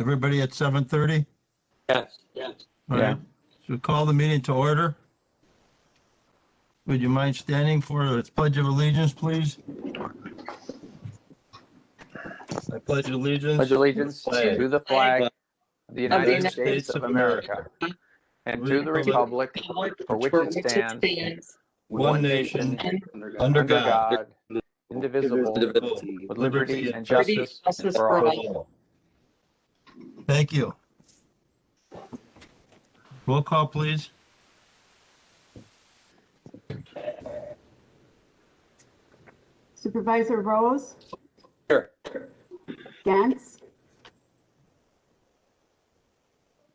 Everybody at 7:30? Yes. Yes. All right. So call the meeting to order. Would you mind standing for the Pledge of Allegiance, please? I pledge allegiance. Pledge allegiance to the flag of the United States of America and to the republic for which it stands, one nation, under God, indivisible, with liberty and justice for all. Thank you. Roll call, please. Supervisor Rose, Here. Gantz,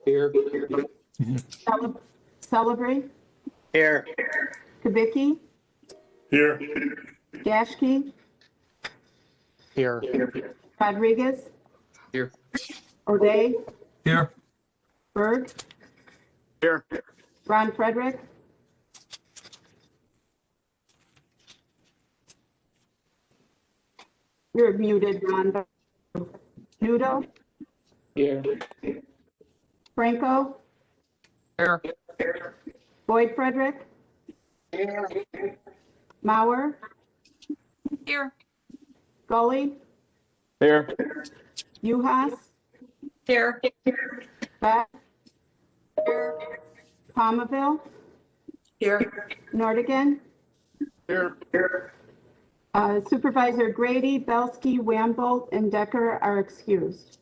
Here. Celebrate, Here. Kubicki, Here. Gashke, Here. Rodriguez, Here. O'Day, Here. Berg, Here. Ron Frederick, you're muted, Ron. Nudo, Here. Franco, Here. Boyd Frederick, Mauer, Here. Gully, Here. Uhas, Here. Beck, Palmaville, Here. Nordigan, Here. Supervisor Grady, Belsky, Wamble, and Decker are excused.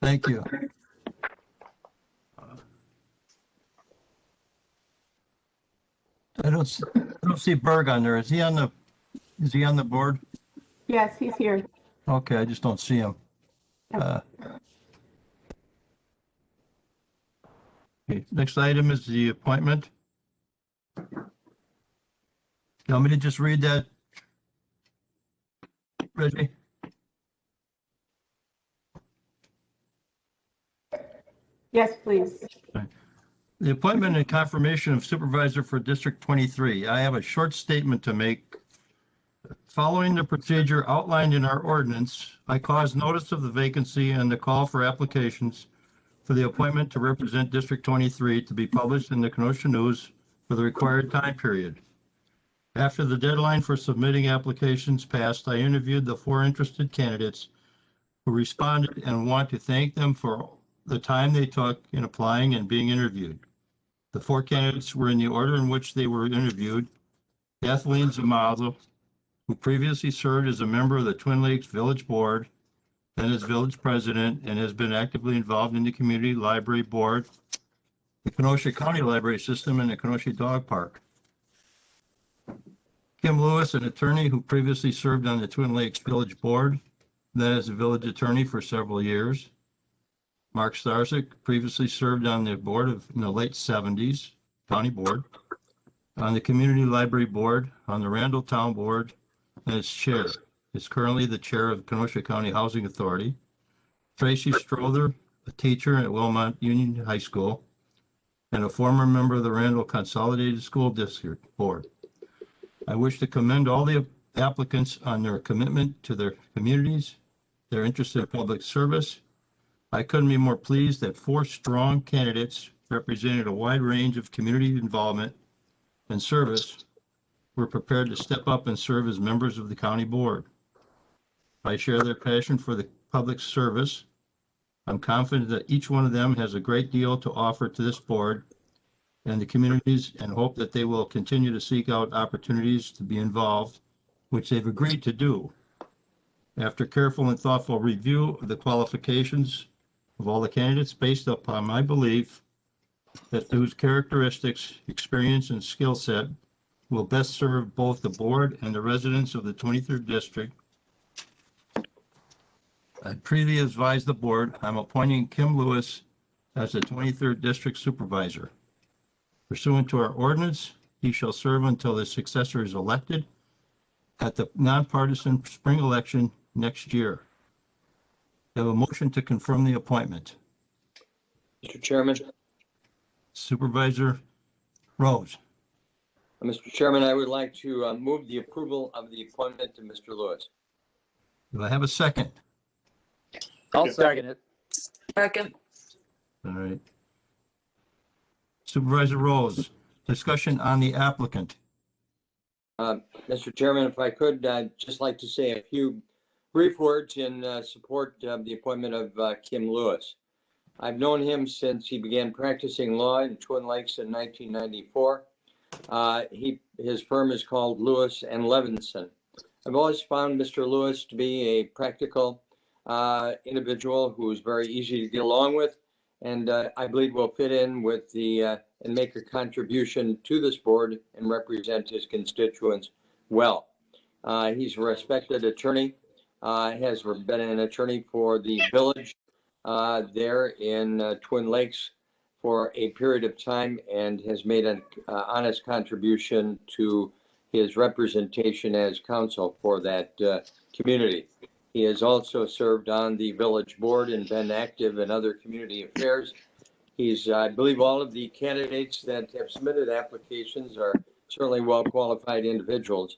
Thank you. I don't see Berg on there. Is he on the board? Yes, he's here. Okay, I just don't see him. Okay, next item is the appointment. You want me to just read that, Reggie? Yes, please. The appointment and confirmation of supervisor for District 23. I have a short statement to make. Following the procedure outlined in our ordinance, I caused notice of the vacancy and the call for applications for the appointment to represent District 23 to be published in the Kenosha News for the required time period. After the deadline for submitting applications passed, I interviewed the 4 interested candidates who responded and want to thank them for the time they took in applying and being interviewed. The 4 candidates were in the order in which they were interviewed. Kathleen Zamazo, who previously served as a member of the Twin Lakes Village Board, then as village president, and has been actively involved in the Community Library Board, the Kenosha County Library System, and the Kenosha Dog Park. Kim Lewis, an attorney who previously served on the Twin Lakes Village Board, then as a village attorney for several years. Mark Starczyk previously served on the board in the late 70s, county board, on the Community Library Board, on the Randall Town Board, and as chair. Is currently the chair of Kenosha County Housing Authority. Tracy Strother, a teacher at Wilmot Union High School, and a former member of the Randall Consolidated School District Board. I wish to commend all the applicants on their commitment to their communities, their interest in public service. I couldn't be more pleased that 4 strong candidates represented a wide range of community involvement and service were prepared to step up and serve as members of the county board. I share their passion for the public service. I'm confident that each one of them has a great deal to offer to this board and the communities, and hope that they will continue to seek out opportunities to be involved, which they've agreed to do. After careful and thoughtful review of the qualifications of all the candidates based upon my belief that those characteristics, experience, and skill set will best serve both the board and the residents of the 23rd District, I previously advised the board I'm appointing Kim Lewis as the 23rd District Supervisor. Pursuant to our ordinance, he shall serve until his successor is elected at the nonpartisan spring election next year. I have a motion to confirm the appointment. Mr. Chairman. Supervisor Rose. Mr. Chairman, I would like to move the approval of the appointment to Mr. Lewis. Do I have a second? I'll second it. Second. All right. Supervisor Rose, discussion on the applicant. Mr. Chairman, if I could, I'd just like to say a few brief words in support of the appointment of Kim Lewis. I've known him since he began practicing law in Twin Lakes in 1994. His firm is called Lewis and Levinson. I've always found Mr. Lewis to be a practical individual who's very easy to get along with, and I believe will fit in with the and make a contribution to this board and represent his constituents well. He's a respected attorney, has been an attorney for the village there in Twin Lakes for a period of time and has made an honest contribution to his representation as counsel for that community. He has also served on the village board and been active in other community affairs. He's, I believe all of the candidates that have submitted applications are certainly well-qualified individuals.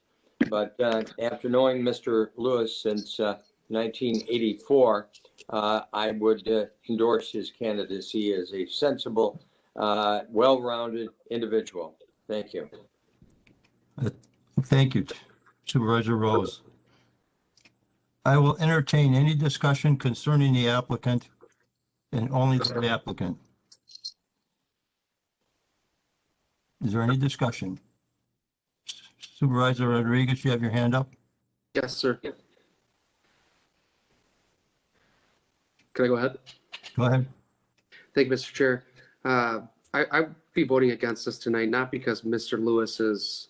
But after knowing Mr. Lewis since 1984, I would endorse his candidacy as a sensible, well-rounded individual. Thank you. Thank you, Supervisor Rose. I will entertain any discussion concerning the applicant and only the applicant. Is there any discussion? Supervisor Rodriguez, you have your hand up? Yes, sir. Can I go ahead? Go ahead. Thank you, Mr. Chair. I'd be voting against this tonight, not because Mr. Lewis is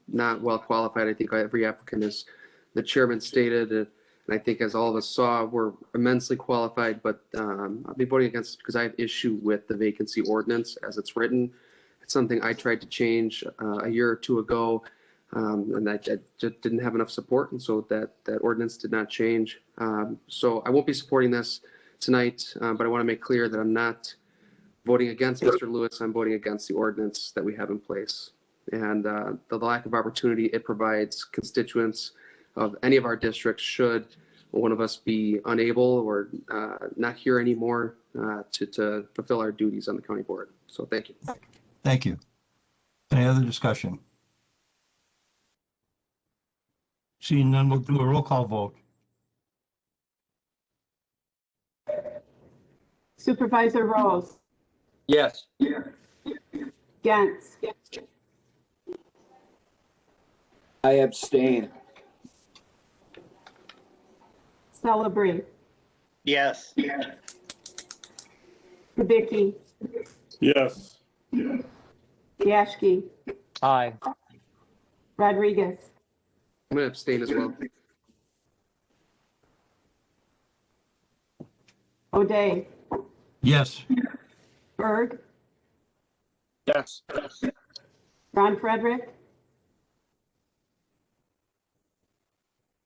not well qualified. I think every applicant, as the chairman stated, and I think as all of us saw, we're immensely qualified, but I'll be voting against because I have issue with the vacancy ordinance as it's written. It's something I tried to change a year or two ago, and I just didn't have enough support, and so that ordinance did not change. So I won't be supporting this tonight, but I want to make clear that I'm not voting against Mr. Lewis. I'm voting against the ordinance that we have in place. And the lack of opportunity it provides constituents of any of our districts should one of us be unable or not here anymore to fulfill our duties on the county board. So thank you. Thank you. Any other discussion? Seeing none, we'll do a roll call vote. Supervisor Rose, Yes. Gantz, I abstain. Celebrate, Yes. Kubicki, Yes. Yashki, Aye. Rodriguez, I'm going to abstain as well. O'Day, Yes. Berg, Yes. Ron Frederick,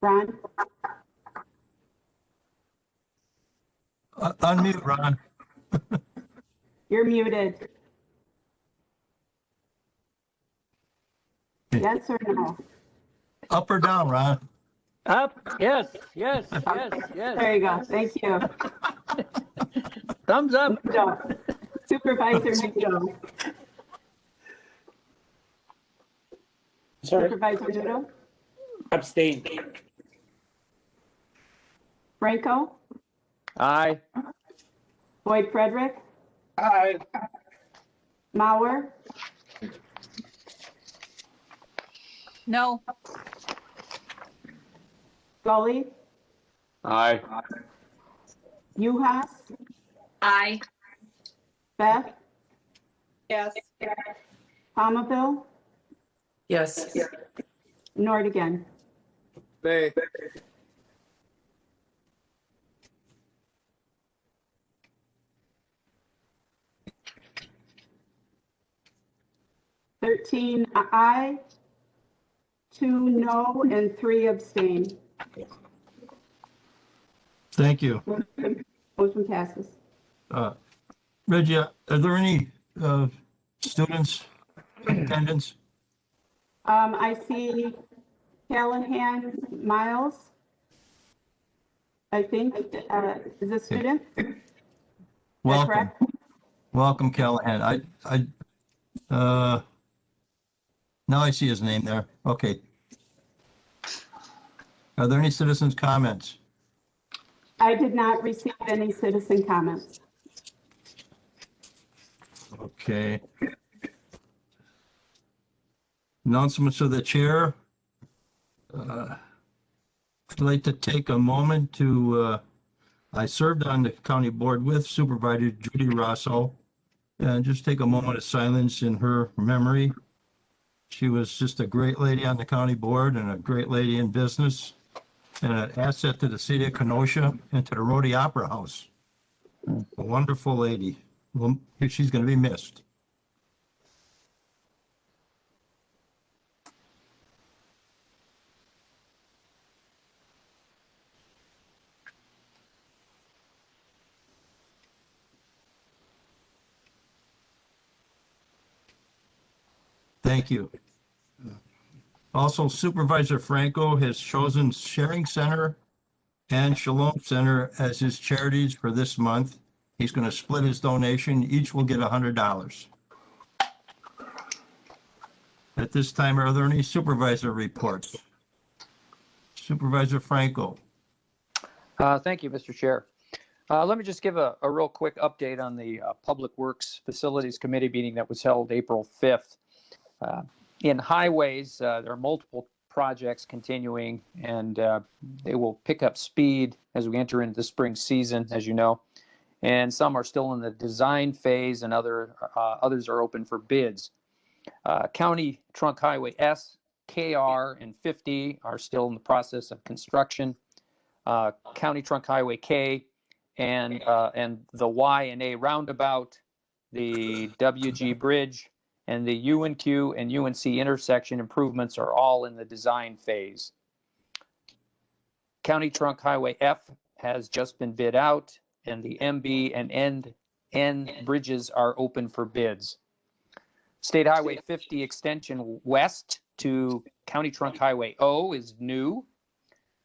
Ron, Unmute, Ron. you're muted. Yes or no? Up or down, Ron? Up, yes, yes, yes, yes. There you go. Thank you. Thumbs up. Mundo. Supervisor Mundo. Sorry. Supervisor Mundo. Abstain. Franco, Aye. Boyd Frederick, Aye. Mauer, No. Gully, Aye. Uhas, Aye. Beth, Yes. Palmaville, Yes. Nordigan. Nay. Thirteen aye, 2 no, and 3 abstain. Thank you. Motion passes. Reggie, are there any students in attendance? I see Callahan Miles. I think, is a student. Is that Welcome, correct? welcome Callahan. Now I see his name there. Okay. Are there any citizens' comments? I did not receive any citizen comments. Okay. Announcements of the chair. I'd like to take a moment to, I served on the county board with Supervisor Judy Rosso, and just take a moment of silence in her memory. She was just a great lady on the county board and a great lady in business and an asset to the city of Kenosha and to the Rhodey Opera House. A wonderful lady. Well, she's going to be missed. Thank you. Also, Supervisor Franco has chosen Sharing Center and Shalom Center as his charities for this month. He's going to split his donation. Each will get $100. At this time, are there any supervisor reports? Supervisor Franco. Thank you, Mr. Chair. Let me just give a real quick update on the Public Works Facilities Committee meeting that was held April 5th. In highways, there are multiple projects continuing, and they will pick up speed as we enter into the spring season, as you know. And some are still in the design phase, and others are open for bids. County Trunk Highway S, KR, and 50 are still in the process of construction. County Trunk Highway K and the Y and A roundabout, the WG Bridge, and the UNQ and UNC intersection improvements are all in the design phase. County Trunk Highway F has just been bid out, and the MB and N bridges are open for bids. State Highway 50 extension west to County Trunk Highway O is new,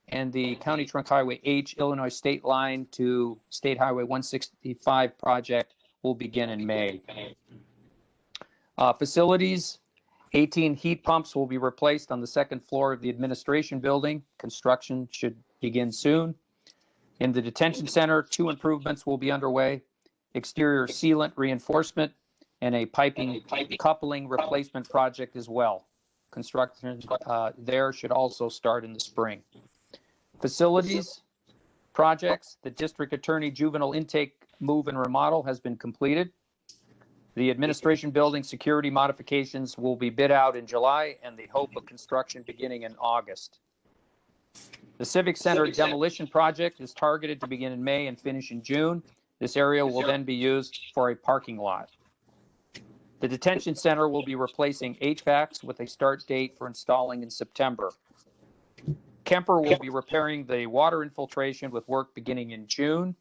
and the County Trunk Highway H Illinois State Line to State Highway 165 project will begin in May. Facilities, 18 heat pumps will be replaced on the second floor of the administration building. Construction should begin soon. In the detention center, 2 improvements will be underway: exterior sealant reinforcement and a piping coupling replacement project as well. Construction there should also start in the spring. Facilities, projects, the district attorney juvenile intake move and remodel has been completed. The administration building security modifications will be bid out in July, and the hope of construction beginning in August. The Civic Center demolition project is targeted to begin in May and finish in June. This area will then be used for a parking lot. The detention center will be replacing HVACs with a start date for installing in September. Kemper will be repairing the water infiltration with work beginning in June.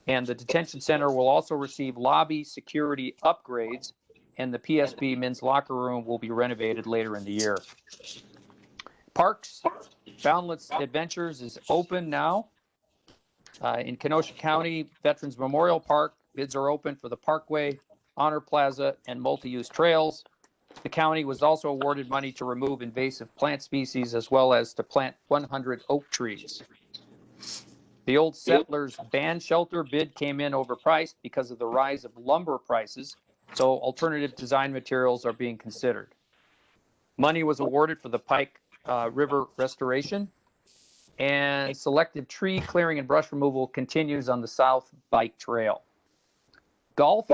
And the detention center will also receive lobby security upgrades, and the PSB men's locker room will be renovated later in the year. Parks, Boundless Adventures is open now. In Kenosha County Veterans Memorial Park, bids are open for the Parkway, Honor Plaza, and multi-use trails. The county was also awarded money to remove invasive plant species as well as to plant 100 oak trees. The Old Settlers Band Shelter bid came in overpriced because of the rise of lumber prices, so alternative design materials are being considered. Money was awarded for the Pike River restoration, and selective tree clearing and brush removal continues on the South Bike Trail. Golf,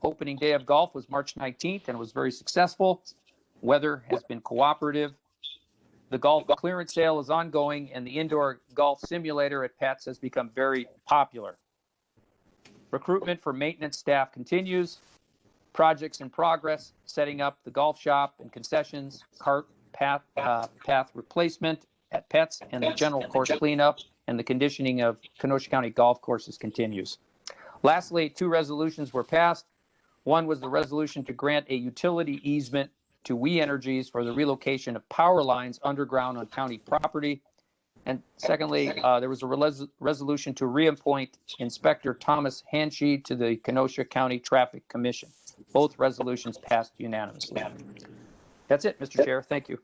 opening day of golf was March 19th and was very successful. Weather has been cooperative. The golf clearance sale is ongoing, and the indoor golf simulator at Pets has become very popular. Recruitment for maintenance staff continues. Projects in progress, setting up the golf shop and concessions, cart path replacement at Pets, and the general course cleanup and the conditioning of Kenosha County golf courses continues. Lastly, 2 resolutions were passed. One was the resolution to grant a utility easement to We Energies for the relocation of power lines underground on county property. And secondly, there was a resolution to reappoint Inspector Thomas Hanchey to the Kenosha County Traffic Commission. Both resolutions passed unanimously. That's it, Mr. Chair. Thank you.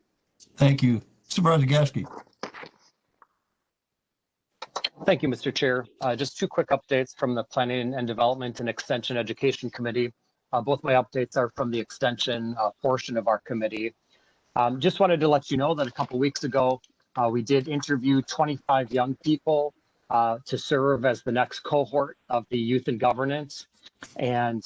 Thank you. Supervisor Gasky. Thank you, Mr. Chair. Just two quick updates from the Planning and Development and Extension Education Committee. Both my updates are from the extension portion of our committee. Just wanted to let you know that a couple weeks ago, we did interview 25 young people to serve as the next cohort of the Youth and Governance. And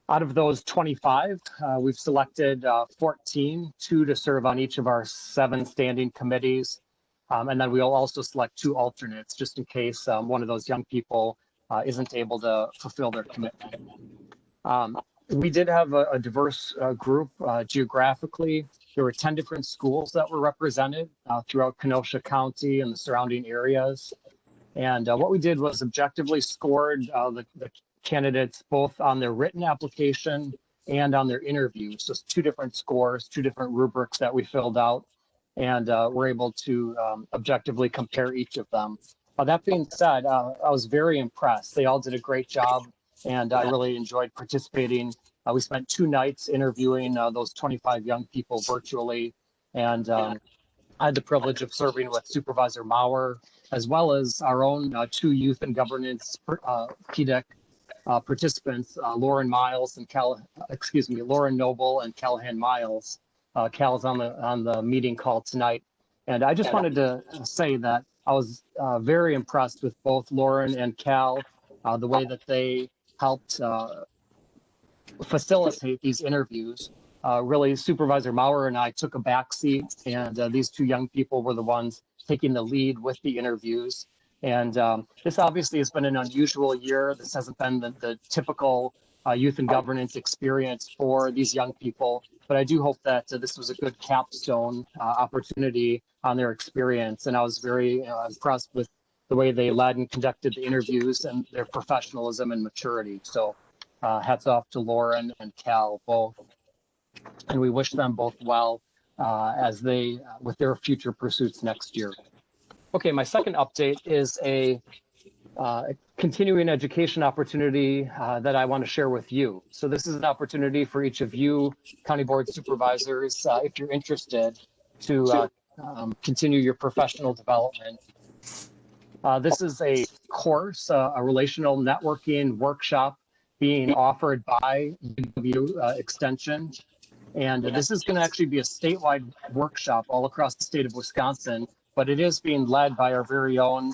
out of those 25, we've selected 14, 2 to serve on each of our 7 standing committees. And then we'll also select 2 alternates just in case one of those young people isn't able to fulfill their commitment. We did have a diverse group geographically. There were 10 different schools that were represented throughout Kenosha County and the surrounding areas. And what we did was objectively scored the candidates both on their written application and on their interview. So it's 2 different scores, 2 different rubrics that we filled out, and we're able to objectively compare each of them. That being said, I was very impressed. They all did a great job, and I really enjoyed participating. We spent 2 nights interviewing those 25 young people virtually, and I had the privilege of serving with Supervisor Maurer, as well as our own 2 youth and governance PDEC participants, Lauren Miles and Lauren Noble and Callahan Miles. Cal's on the meeting call tonight, and I just wanted to say that I was very impressed with both Lauren and Cal, the way that they helped facilitate these interviews. Really, Supervisor Maurer and I took a back seat, and these 2 young people were the ones taking the lead with the interviews. And this obviously has been an unusual year. This hasn't been the typical youth and governance experience for these young people, but I do hope that this was a good capstone opportunity on their experience. And I was very impressed with the way they led and conducted the interviews and their professionalism and maturity. So hats off to Lauren and Cal both. And we wish them both well as they, with their future pursuits next year. Okay, my second update is a continuing education opportunity that I want to share with you. So this is an opportunity for each of you county board supervisors, if you're interested, to continue your professional development. This is a course, a relational networking workshop being offered by UW Extension. And this is going to actually be a statewide workshop all across the state of Wisconsin, but it is being led by our very own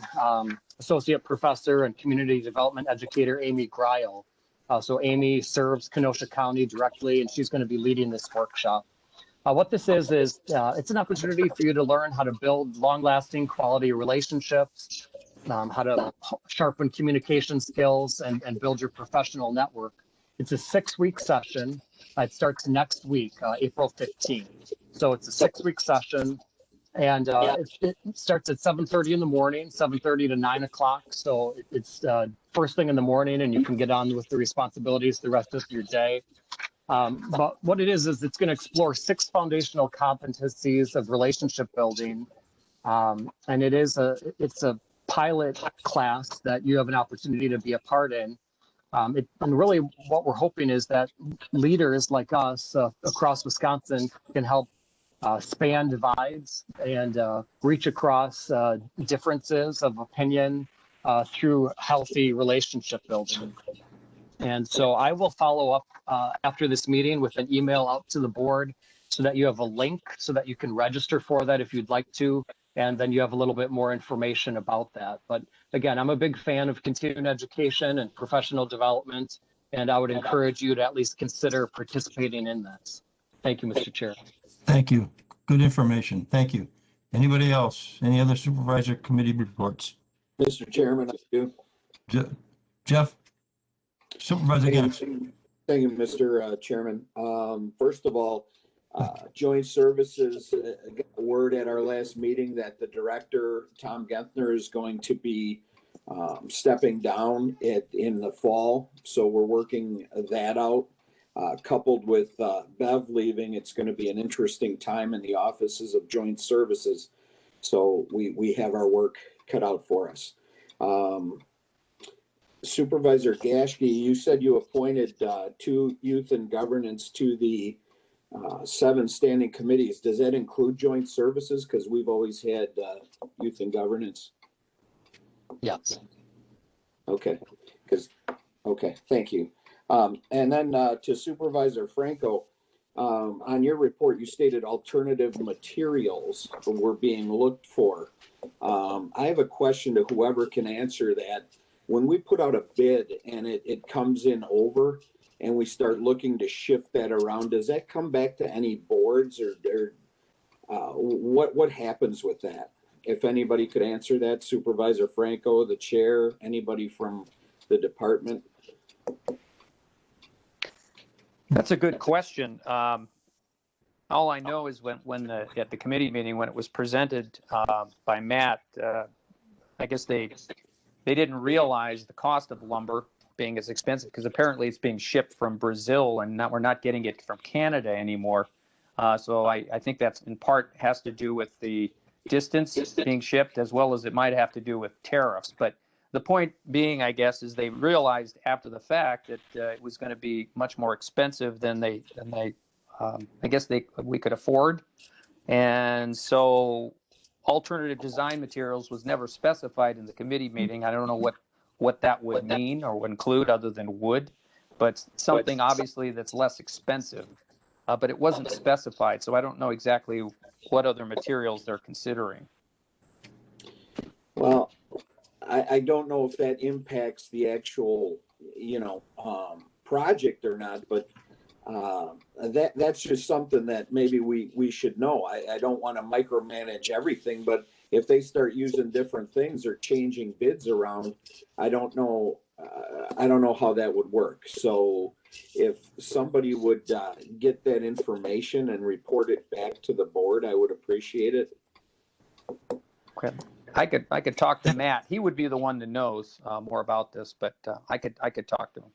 associate professor and community development educator, Amy Greil. So Amy serves Kenosha County directly, and she's going to be leading this workshop. What this is it's an opportunity for you to learn how to build long-lasting quality relationships, how to sharpen communication skills and build your professional network. It's a 6-week session. It starts next week, April 15th. So it's a 6-week session. And it starts at 7:30 in the morning, 7:30 to 9 o'clock. So it's first thing in the morning, and you can get on with the responsibilities the rest of your day. But what it is it's going to explore 6 foundational competencies of relationship building. And it's a pilot class that you have an opportunity to be a part in. And really what we're hoping is that leaders like us across Wisconsin can help span divides and reach across differences of opinion through healthy relationship building. And so I will follow up after this meeting with an email out to the board so that you have a link so that you can register for that if you'd like to. And then you have a little bit more information about that. But again, I'm a big fan of continuing education and professional development, and I would encourage you to at least consider participating in this. Thank you, Mr. Chair. Thank you. Good information. Thank you. Anybody else? Any other supervisor committee reports? Mr. Chairman, I do. Jeff? Supervisor Gaines. Thank you, Mr. Chairman. First of all, Joint Services got word at our last meeting that the director, Tom Gentner, is going to be stepping down in the fall. So we're working that out. Coupled with Bev leaving, it's going to be an interesting time in the offices of Joint Services. So we have our work cut out for us. Supervisor Gashke, you said you appointed 2 youth and governance to the 7 standing committees. Does that include joint services? Because we've always had youth and governance. Yes. Okay, okay, thank you. And then to Supervisor Franco, on your report, you stated alternative materials were being looked for. I have a question to whoever can answer that. When we put out a bid and it comes in over and we start looking to shift that around, does that come back to any boards or what happens with that? If anybody could answer that, Supervisor Franco, the chair, anybody from the department. That's a good question. All I know is when at the committee meeting, when it was presented by Matt, I guess they didn't realize the cost of lumber being as expensive because apparently it's being shipped from Brazil and we're not getting it from Canada anymore. So I think that's in part has to do with the distance being shipped as well as it might have to do with tariffs. But the point being, I guess, is they realized after the fact that it was going to be much more expensive than we could afford. And so alternative design materials was never specified in the committee meeting. I don't know what that would mean or would include other than wood, but something obviously that's less expensive. But it wasn't specified, so I don't know exactly what other materials they're considering. Well, I don't know if that impacts the actual, project or not, but that's just something that maybe we should know. I don't want to micromanage everything, but if they start using different things or changing bids around, I don't know how that would work. So if somebody would get that information and report it back to the board, I would appreciate it. Okay. I could talk to Matt. He would be the one that knows more about this, but I could talk to him.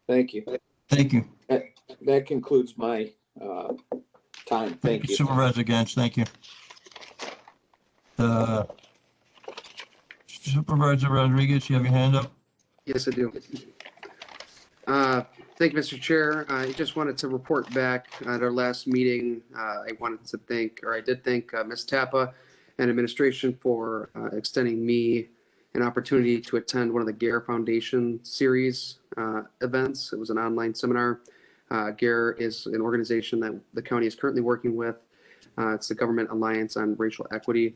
Thank you. Thank you. That concludes my time. Thank you. Supervisor Gantz, thank you. Supervisor Rodriguez, you have your hand up? Yes, I do. Thank you, Mr. Chair. I just wanted to report back at our last meeting. I did thank Ms. Tappa and administration for extending me an opportunity to attend one of the GARE Foundation series events. It was an online seminar. GARE is an organization that the county is currently working with. It's the Government Alliance on Racial Equity.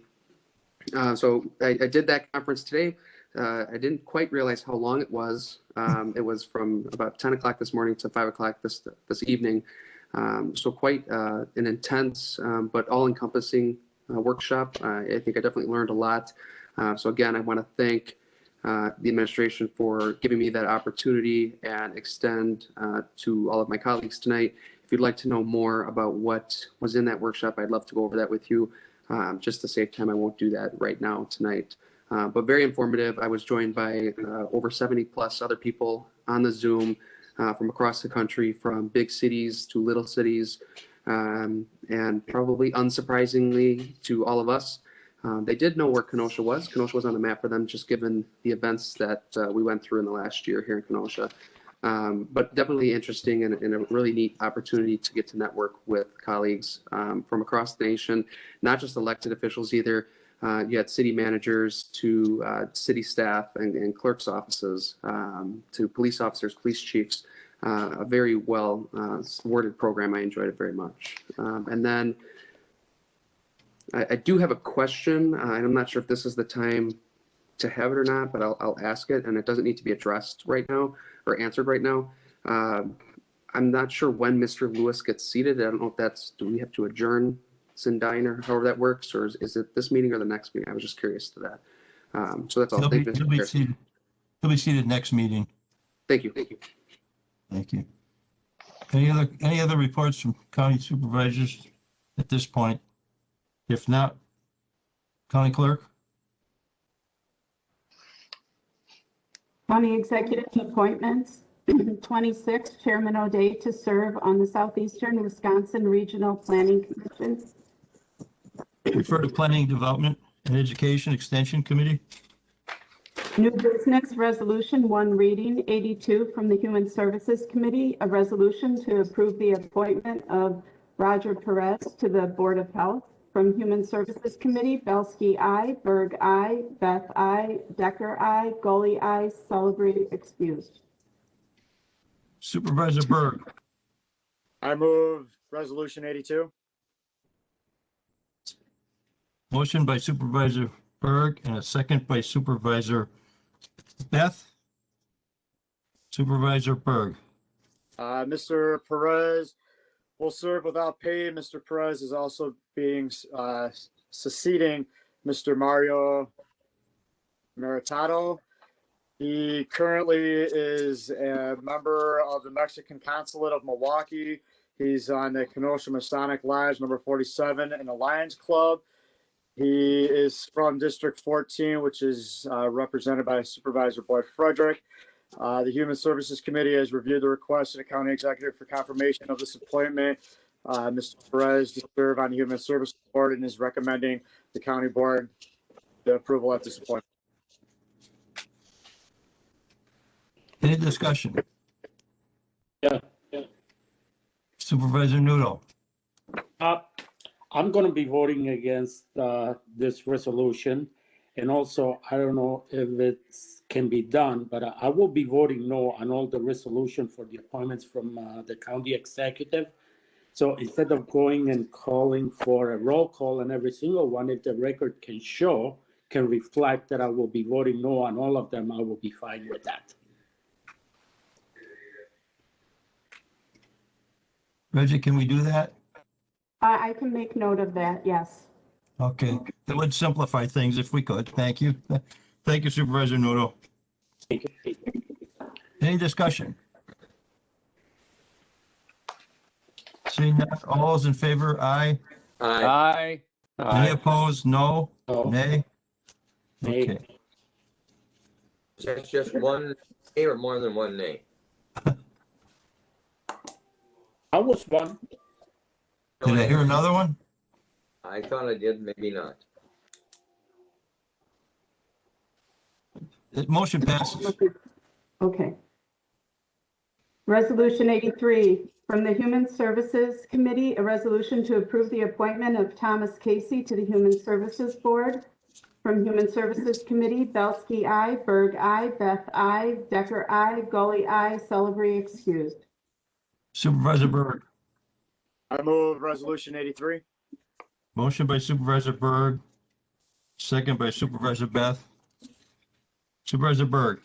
So I did that conference today. I didn't quite realize how long it was. It was from about 10 o'clock this morning to 5 o'clock this evening. So quite an intense but all-encompassing workshop. I think I definitely learned a lot. So again, I want to thank the administration for giving me that opportunity and extend to all of my colleagues tonight. If you'd like to know more about what was in that workshop, I'd love to go over that with you. Just to save time, I won't do that right now tonight. But very informative. I was joined by over 70 plus other people on the Zoom from across the country, from big cities to little cities, and probably unsurprisingly to all of us, they did know where Kenosha was. Kenosha was on the map for them, just given the events that we went through in the last year here in Kenosha. But definitely interesting and a really neat opportunity to get to network with colleagues from across the nation, not just elected officials either. You had city managers to city staff and clerks' offices to police officers, police chiefs. A very well worded program. I enjoyed it very much. And then I do have a question. I'm not sure if this is the time to have it or not, but I'll ask it, and it doesn't need to be addressed right now or answered right now. I'm not sure when Mr. Lewis gets seated. I don't know if do we have to adjourn Sindine or however that works, or is it this meeting or the next meeting? I was just curious to that. So that's all. Thank you, Mr. Chair. He'll be seated next meeting. Thank you. Thank you. Thank you. Any other reports from county supervisors at this point? If not, county clerk? County executive appointments. 26, Chairman O'Day to serve on the Southeastern Wisconsin Regional Planning Commission. Refer to Planning, Development, and Education Extension Committee. New business resolution, one reading, 82 from the Human Services Committee, a resolution to approve the appointment of Roger Perez to the Board of Health. From Human Services Committee, Belsky, I, Berg, I, Beth, I, Decker, I, Gully, I, Celebrity, excused. Supervisor Berg. I move resolution 82. Motion by Supervisor Berg and a second by Supervisor Beth. Supervisor Berg. Mr. Perez will serve without pay. Mr. Perez is also being succeeding Mr. Mario Meritato. He currently is a member of the Mexican Consulate of Milwaukee. He's on the Kenosha Masonic Lodge, number 47 in the Lions Club. He is from District 14, which is represented by Supervisor Boyd Frederick. The Human Services Committee has reviewed the request of the County Executive for confirmation of this appointment. Mr. Perez to serve on the Human Services Board and is recommending the County Board the approval of this appointment. Any discussion? Yeah. Supervisor Nudo. I'm going to be voting against this resolution. And also, I don't know if it can be done, but I will be voting no on all the resolution for the appointments from the county executive. So instead of going and calling for a roll call on every single one, if the record can reflect that I will be voting no on all of them, I will be fine with that. Reggie, can we do that? I can make note of that, yes. Okay, that would simplify things if we could. Thank you. Thank you, Supervisor Nudo. Any discussion? Seeing none, all those in favor, aye. Aye. Aye. Any opposed, no? No. Nay? Nay. Okay, That's just one nay or more than one nay? I was one. did I hear another one? I thought I did, maybe not. The motion passes. Okay. Resolution 83, from the Human Services Committee, a resolution to approve the appointment of Thomas Casey to the Human Services Board. From Human Services Committee, Belsky, I, Berg, I, Beth, I, Decker, I, Gully, I, Celebrity, excused. Supervisor Berg. I move resolution 83. Motion by Supervisor Berg, second by Supervisor Beth. Supervisor Berg.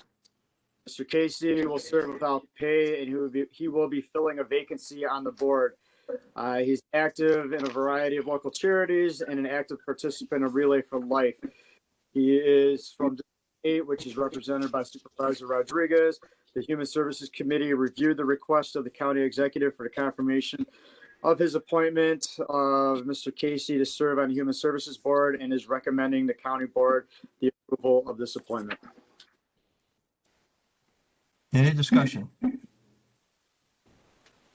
Mr. Casey will serve without pay, and he will be filling a vacancy on the board. He's active in a variety of local charities and an active participant of Relay for Life. He is from District 8, which is represented by Supervisor Rodriguez. The Human Services Committee reviewed the request of the county executive for the confirmation of his appointment of Mr. Casey to serve on the Human Services Board and is recommending the county board the approval of this appointment. Any discussion?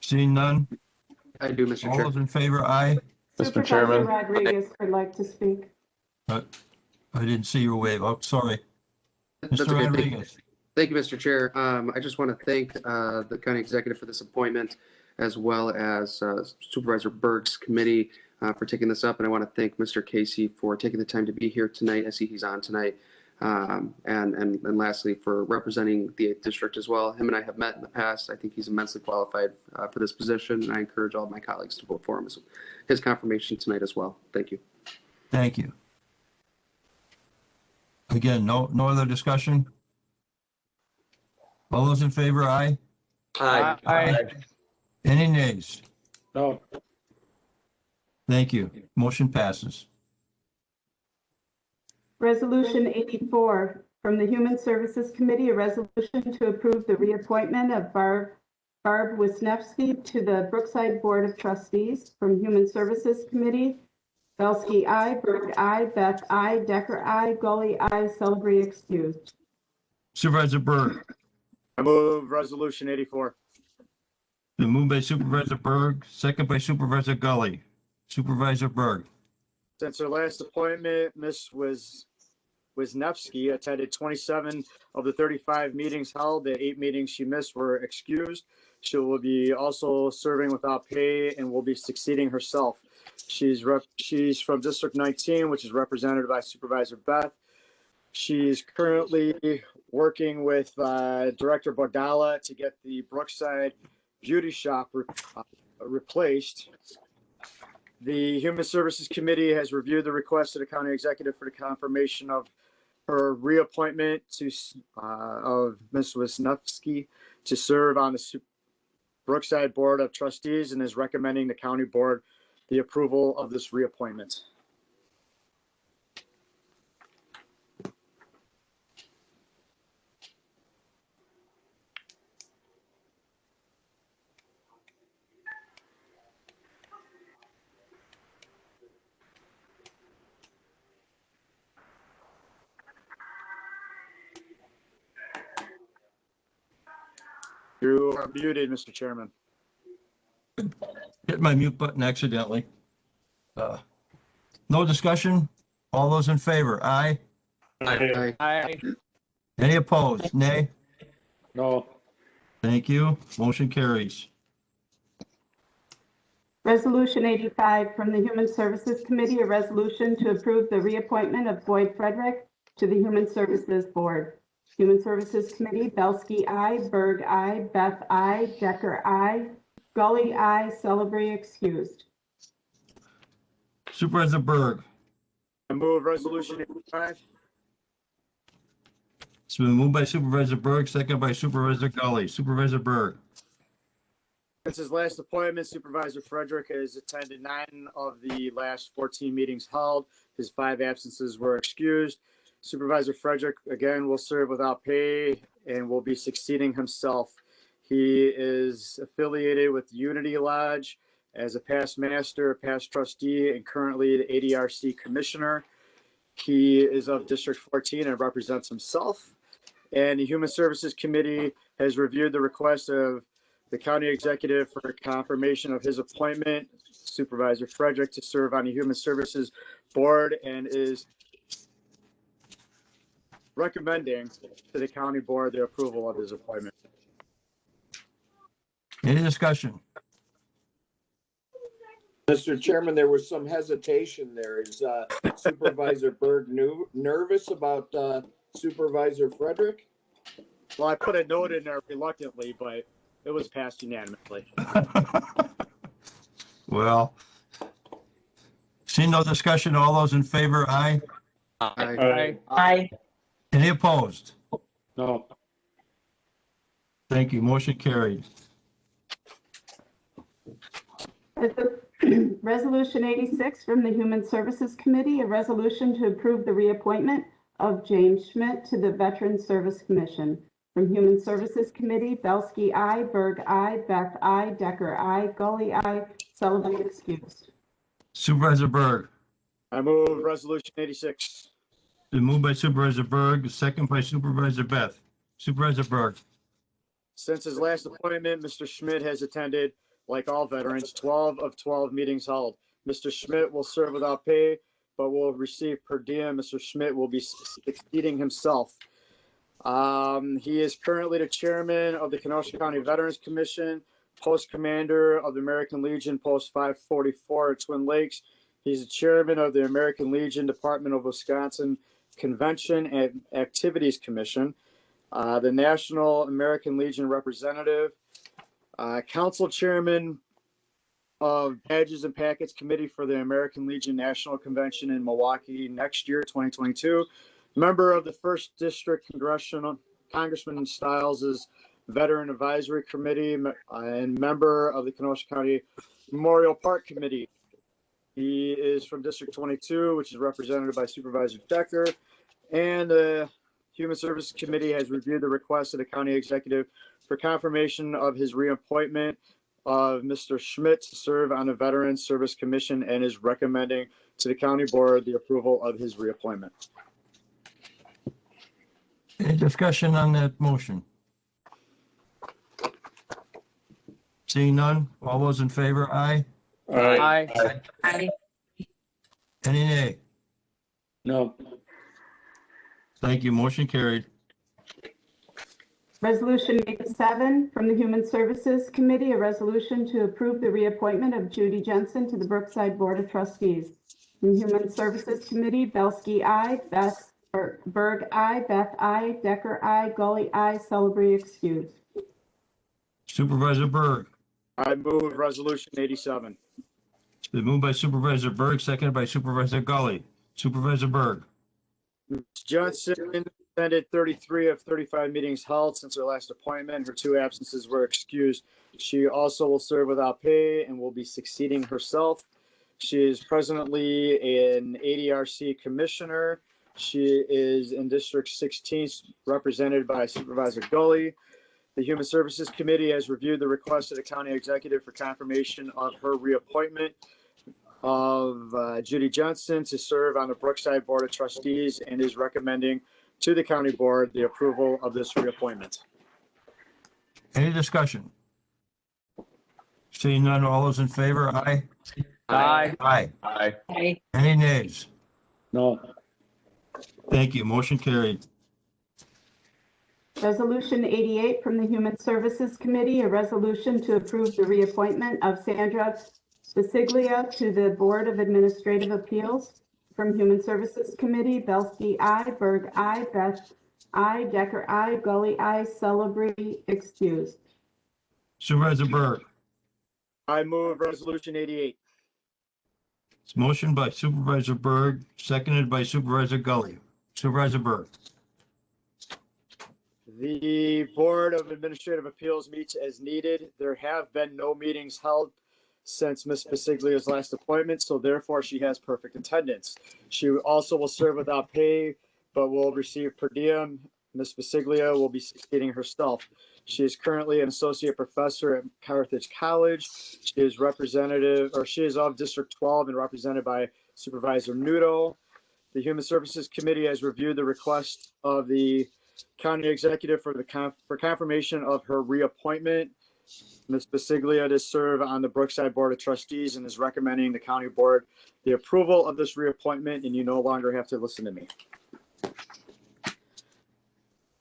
Seeing none, I do, Mr. all Chair. those in favor, aye. Supervisor Rodriguez would like to speak. I didn't see your wave. Oh, sorry. That's Mr. okay. Rodriguez. Thank you, Mr. Chair. I just want to thank the county executive for this appointment, as well as Supervisor Berg's committee for taking this up. And I want to thank Mr. Casey for taking the time to be here tonight. I see he's on tonight. And lastly, for representing the 8th District as well. Him and I have met in the past. I think he's immensely qualified for this position, and I encourage all of my colleagues to vote for him as his confirmation tonight as well. Thank you. Thank you. Again, no other discussion? All those in favor, aye. Aye. Aye. Any nays? No. Thank you. Motion passes. Resolution 84, from the Human Services Committee, a resolution to approve the reappointment of Barb Wisniewski to the Brookside Board of Trustees. From Human Services Committee, Belsky, I, Berg, I, Beth, I, Decker, I, Gully, I, Celebrity, excused. Supervisor Berg. I move resolution 84. Been moved by Supervisor Berg, second by Supervisor Gully. Supervisor Berg. Since her last appointment, Ms. Wisniewski attended 27 of the 35 meetings held. The 8 meetings she missed were excused. She will be also serving without pay and will be succeeding herself. She's from District 19, which is represented by Supervisor Beth. She's currently working with Director Bordala to get the Brookside Beauty Shop replaced. The Human Services Committee has reviewed the request of the county executive for the confirmation of her reappointment of Ms. Wisniewski to serve on the Brookside Board of Trustees and is recommending the county board the approval of this reappointment. You are muted, Mr. Chairman. Hit my mute button accidentally. No discussion? All those in favor? Aye. Aye. Aye. Any opposed? Nay? No. Thank you. Motion carries. Resolution 85 from the Human Services Committee, a resolution to approve the reappointment of Boyd Frederick to the Human Services Board. Human Services Committee, Belsky, aye. Berg, aye. Beth, aye. Decker, aye. Gully, aye. Celebrity excused. Supervisor Berg. I move resolution 85. It's been moved by Supervisor Berg, second by Supervisor Gully. Supervisor Berg. Since his last appointment, Supervisor Frederick has attended 9 of the last 14 meetings held. His 5 absences were excused. Supervisor Frederick, again, will serve without pay and will be succeeding himself. He is affiliated with Unity Lodge as a past master, past trustee, and currently the ADRC commissioner. He is of District 14 and represents himself. And the Human Services Committee has reviewed the request of the county executive for confirmation of his appointment, Supervisor Frederick, to serve on the Human Services Board and is recommending to the county board the approval of his appointment. Any discussion? Mr. Chairman, there was some hesitation there. Is Supervisor Berg nervous about Supervisor Frederick? Well, I put a note in there reluctantly, but it was passed unanimously. Well, seeing no discussion, all those in favor, aye. Aye. Aye. Any opposed? No. Thank you. Motion carried. Resolution 86 from the Human Services Committee, a resolution to approve the reappointment of James Schmidt to the Veterans Service Commission. From Human Services Committee, Belsky, aye. Berg, aye. Beth, aye. Decker, aye. Gully, aye. Sullivan excused. Supervisor Berg. I move resolution 86. Been moved by Supervisor Berg, second by Supervisor Beth. Supervisor Berg. Since his last appointment, Mr. Schmidt has attended, like all veterans, 12 of 12 meetings held. Mr. Schmidt will serve without pay, but will receive per diem. Mr. Schmidt will be succeeding himself. He is currently the chairman of the Kenosha County Veterans Commission, post commander of the American Legion, post 544 at Twin Lakes. He's the chairman of the American Legion Department of Wisconsin Convention and Activities Commission, the National American Legion representative, council chairman of Badges and Packets Committee for the American Legion National Convention in Milwaukee next year, 2022. Member of the 1st District Congressional Congressman Stiles' Veteran Advisory Committee and member of the Kenosha County Memorial Park Committee. He is from District 22, which is represented by Supervisor Decker. And the Human Services Committee has reviewed the request of the county executive for confirmation of his reappointment of Mr. Schmidt to serve on the Veterans Service Commission and is recommending to the county board the approval of his reappointment. Any discussion on that motion? Seeing none, all those in favor, aye. Aye. Aye. Any nay? No. Thank you. Motion carried. Resolution 87 from the Human Services Committee, a resolution to approve the reappointment of Judy Jensen to the Brookside Board of Trustees. From Human Services Committee, Belsky, aye. Berg, aye. Beth, aye. Decker, aye. Gully, aye. Celebrity, excused. Supervisor Berg. I move resolution 87. It's been moved by Supervisor Berg, seconded by Supervisor Gully. Supervisor Berg. Ms. Johnson attended 33 of 35 meetings held since her last appointment. Her 2 absences were excused. She also will serve without pay and will be succeeding herself. She is presently an ADRC commissioner. She is in District 16, represented by Supervisor Gully. The Human Services Committee has reviewed the request of the county executive for confirmation of her reappointment of Judy Johnson to serve on the Brookside Board of Trustees and is recommending to the county board the approval of this reappointment. Any discussion? Seeing none, all those in favor, aye? Aye. Aye. Aye. Any nays? No. Thank you. Motion carried. Resolution 88 from the Human Services Committee, a resolution to approve the reappointment of Sandra Basiglia to the Board of Administrative Appeals. From Human Services Committee, Belsky, aye. Berg, aye. Beth, aye. Decker, aye. Gully, aye. Celebrity, excused. Supervisor Berg. I move resolution 88. It's motion by Supervisor Berg, seconded by Supervisor Gully. Supervisor Berg. The Board of Administrative Appeals meets as needed. There have been no meetings held since Ms. Basiglia's last appointment, so therefore she has perfect attendance. She also will serve without pay, but will receive per diem. Ms. Basiglia will be succeeding herself. She is currently an associate professor at Carthage College. She is of District 12 and represented by Supervisor Nudo. The Human Services Committee has reviewed the request of the county executive for confirmation of her reappointment. Ms. Basiglia to serve on the Brookside Board of Trustees and is recommending the county board the approval of this reappointment, and you no longer have to listen to me.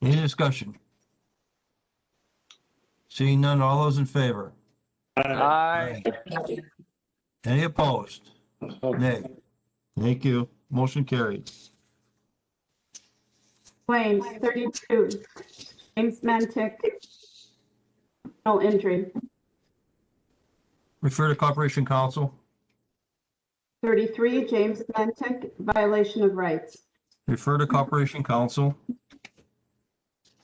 Any discussion? Seeing none, all those in favor? Aye. Any opposed? Nay. Thank you. Motion carried. Claims 32, James Mentick, no injury. Refer to Corporation Council. 33, James Mentick, violation of rights. Refer to Corporation Council.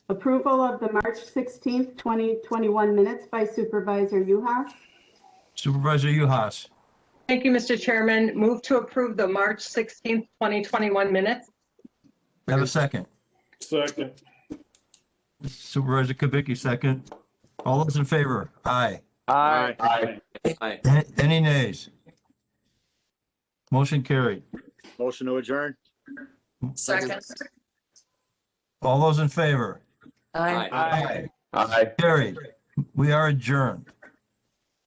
Approval of the March 16th, 2021 minutes by Supervisor Uhas. Supervisor Uhas. Thank you, Mr. Chairman. Move to approve the March 16th, 2021 minutes. Have a second. Second. Supervisor Kubicki, second. All those in favor? Aye. Aye. Aye. Any nays? Motion carried. Motion to adjourn. Second. All those in favor? Aye. Carried. We are adjourned.